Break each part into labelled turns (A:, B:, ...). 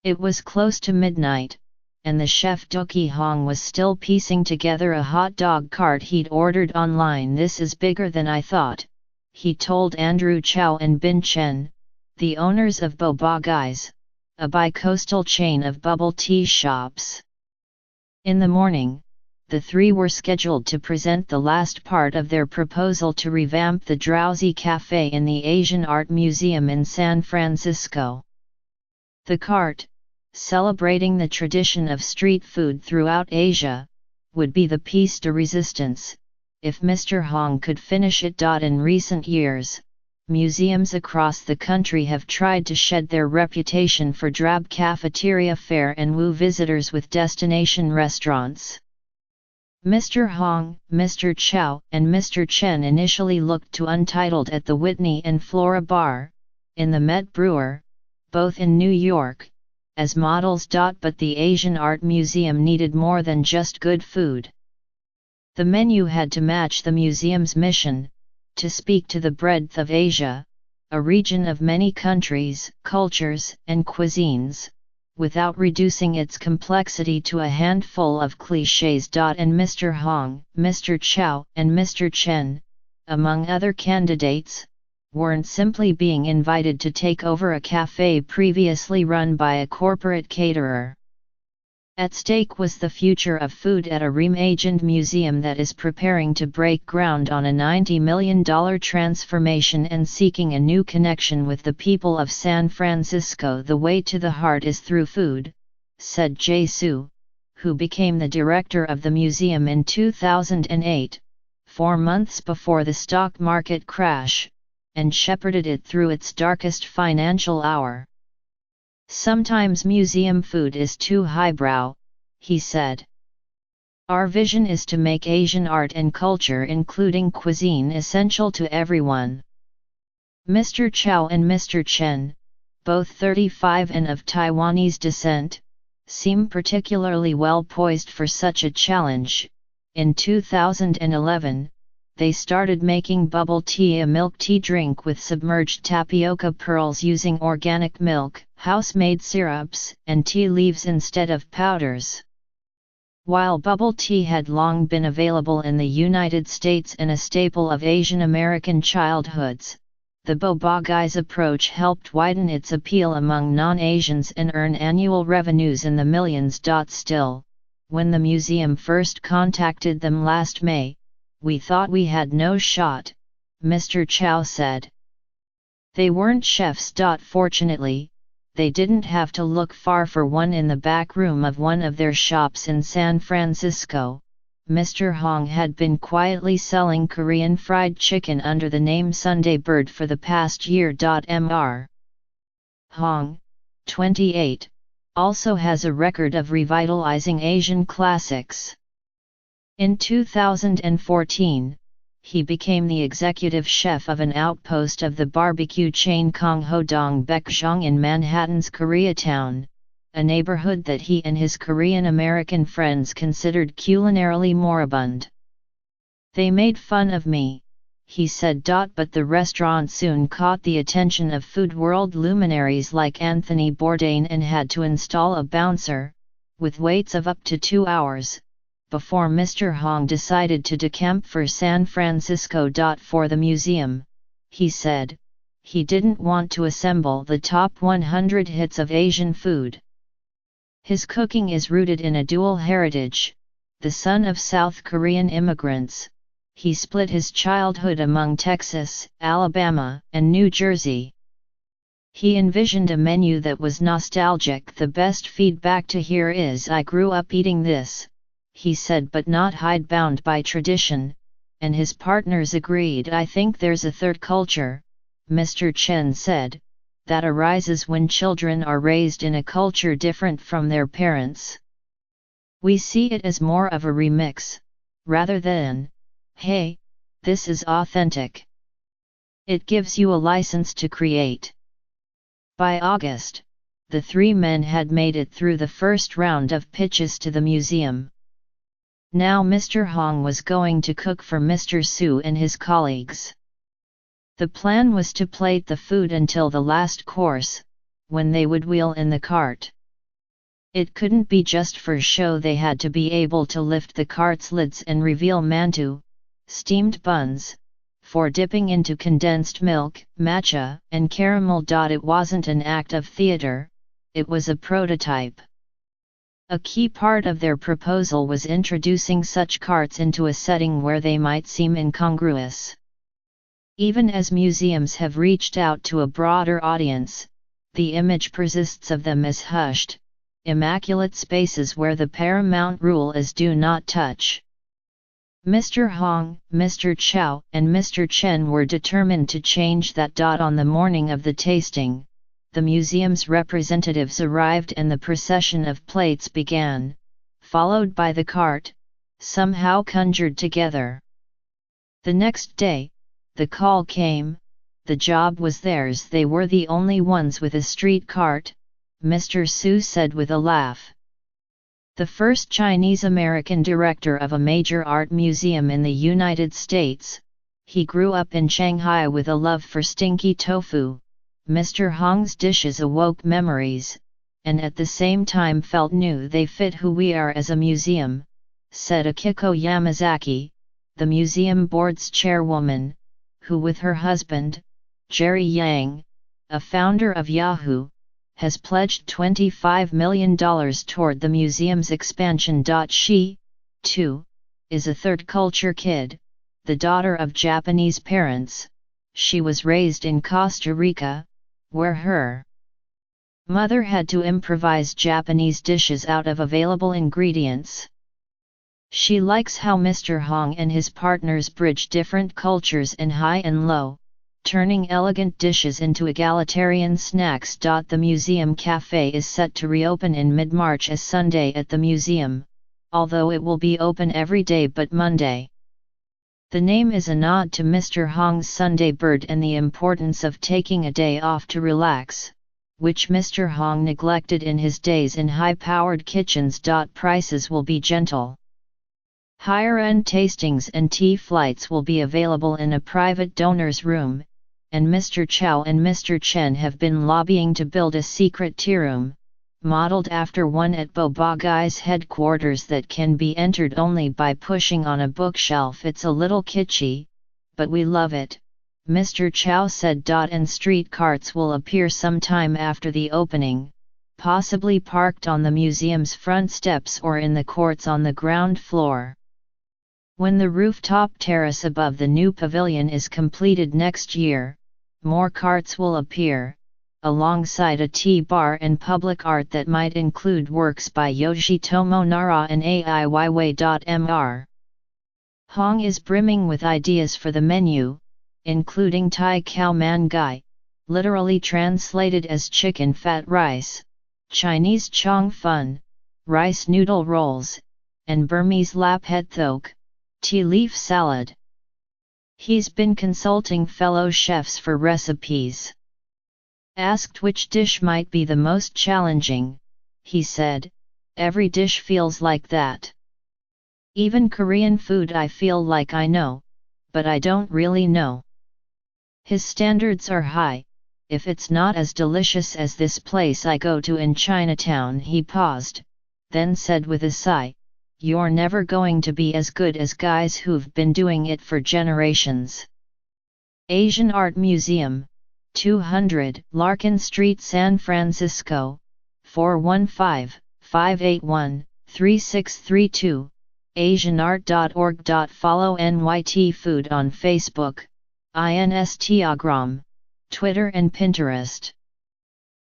A: It was close to midnight, and the chef Duki Hong was still piecing together a hot dog cart he'd ordered online. "This is bigger than I thought," he told Andrew Chow and Bin Chen, the owners of LOLA'S, a bi-coastal chain of bubble tea shops. In the morning, the three were scheduled to present the last part of their proposal to revamp the Drowsy Cafe in the Asian Art Museum in San Francisco. The cart, celebrating the tradition of street food throughout Asia, would be the piece de resistance, if Mr. Hong could finish it. In recent years, museums across the country have tried to shed their reputation for drab cafeteria fare and woo visitors with destination restaurants. Mr. Hong, Mr. Chow, and Mr. Chen initially looked to Untitled at the Whitney and Flora Bar, in the Met Brewer, both in New York, as models. But the Asian Art Museum needed more than just good food. The menu had to match the museum's mission, to speak to the breadth of Asia, a region of many countries, cultures, and cuisines, without reducing its complexity to a handful of clichés. And Mr. Hong, Mr. Chow, and Mr. Chen, among other candidates, weren't simply being invited to take over a cafe previously run by a corporate caterer. At stake was the future of food at a reimagined museum that is preparing to break ground on a $90 million transformation and seeking a new connection with the people of San Francisco. "The way to the heart is through food," said Jay Su, who became the director of the museum in 2008, 4 months before the stock market crash, and shepherded it through its darkest financial hour. "Sometimes museum food is too highbrow," he said. "Our vision is to make Asian art and culture, including cuisine, essential to everyone." Mr. Chow and Mr. Chen, both 35 and of Taiwanese descent, seem particularly well poised for such a challenge. In 2011, they started making bubble tea, a milk tea drink with submerged tapioca pearls using organic milk, house-made syrups, and tea leaves instead of powders. While bubble tea had long been available in the United States and a staple of Asian American childhoods, the LOLA'S approach helped widen its appeal among non-Asians and earn annual revenues in the millions. Still, when the museum first contacted them last May, "We thought we had no shot," Mr. Chow said. "They weren't chefs. Fortunately, they didn't have to look far for one in the back room of one of their shops in San Francisco. Mr. Hong had been quietly selling Korean fried chicken under the name Sunday Bird for the past year. Mr. Hong, 28, also has a record of revitalizing Asian classics. In 2014, he became the executive chef of an outpost of the barbecue chain Kong Ho Dong Baekjong in Manhattan's Koreatown, a neighborhood that he and his Korean-American friends considered culinarily moribund. "They made fun of me," he said. But the restaurant soon caught the attention of food world luminaries like Anthony Bourdain and had to install a bouncer, with waits of up to 2 hours, before Mr. Hong decided to decamp for San Francisco. For the museum, he said, he didn't want to assemble the top 100 hits of Asian food. His cooking is rooted in a dual heritage. The son of South Korean immigrants, he split his childhood among Texas, Alabama, and New Jersey. He envisioned a menu that was nostalgic. "The best feedback to hear is, 'I grew up eating this,'" he said, but not hidebound by tradition, and his partners agreed. "I think there's a third culture," Mr. Chen said, "that arises when children are raised in a culture different from their parents. We see it as more of a remix, rather than, 'Hey, this is authentic.' It gives you a license to create." By August, the three men had made it through the first round of pitches to the museum. Now Mr. Hong was going to cook for Mr. Su and his colleagues. The plan was to plate the food until the last course, when they would wheel in the cart. It couldn't be just for show, they had to be able to lift the cart's lids and reveal mantu, steamed buns, for dipping into condensed milk, matcha, and caramel. It wasn't an act of theatre, it was a prototype. A key part of their proposal was introducing such carts into a setting where they might seem incongruous. Even as museums have reached out to a broader audience, the image persists of them as hushed, immaculate spaces where the paramount rule is do not touch. Mr. Hong, Mr. Chow, and Mr. Chen were determined to change that. On the morning of the tasting, the museum's representatives arrived and the procession of plates began, followed by the cart, somehow conjured together. The next day, the call came, the job was theirs, they were the only ones with a street cart, Mr. Su said with a laugh. The first Chinese-American director of a major art museum in the United States, he grew up in Shanghai with a love for stinky tofu. Mr. Hong's dishes awoke memories, and at the same time felt new. They fit who we are as a museum, said Akiko Yamazaki, the museum board's chairwoman, who with her husband, Jerry Yang, a founder of Yahoo, has pledged $25 million toward the museum's expansion. She, too, is a third culture kid, the daughter of Japanese parents. She was raised in Costa Rica, where her mother had to improvise Japanese dishes out of available ingredients. She likes how Mr. Hong and his partners bridge different cultures in high and low, turning elegant dishes into egalitarian snacks. The museum cafe is set to reopen in mid-March as Sunday at the museum, although it will be open every day but Monday. The name is a nod to Mr. Hong's Sunday bird and the importance of taking a day off to relax, which Mr. Hong neglected in his days in high-powered kitchens. Prices will be gentle. Higher-end tastings and tea flights will be available in a private donor's room, and Mr. Chow and Mr. Chen have been lobbying to build a secret tea room, modeled after one at Bobagai's headquarters that can be entered only by pushing on a bookshelf. It's a little kitschy, but we love it, Mr. Chow said. And street carts will appear sometime after the opening, possibly parked on the museum's front steps or in the courts on the ground floor. When the rooftop terrace above the new pavilion is completed next year, more carts will appear, alongside a tea bar and public art that might include works by Yoshitomo Nara and Ai Weiwei. Mr. Hong is brimming with ideas for the menu, including Thai Khao Man Gai, literally translated as chicken fat rice, Chinese Chong Fun, rice noodle rolls, and Burmese Lap Het Thok, tea leaf salad. He's been consulting fellow chefs for recipes. Asked which dish might be the most challenging, he said, "Every dish feels like that. Even Korean food I feel like I know, but I don't really know." His standards are high. If it's not as delicious as this place I go to in Chinatown. He paused, then said with a sigh, "You're never going to be as good as guys who've been doing it for generations." Asian Art Museum, 200 Larkin Street, San Francisco, 415-581-3632, asianart.org. Follow NYT Food on Facebook, Instagram, Twitter and Pinterest.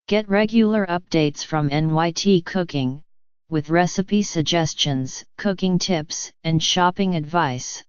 A: Get regular updates from NYT Cooking, with recipe suggestions, cooking tips, and shopping advice.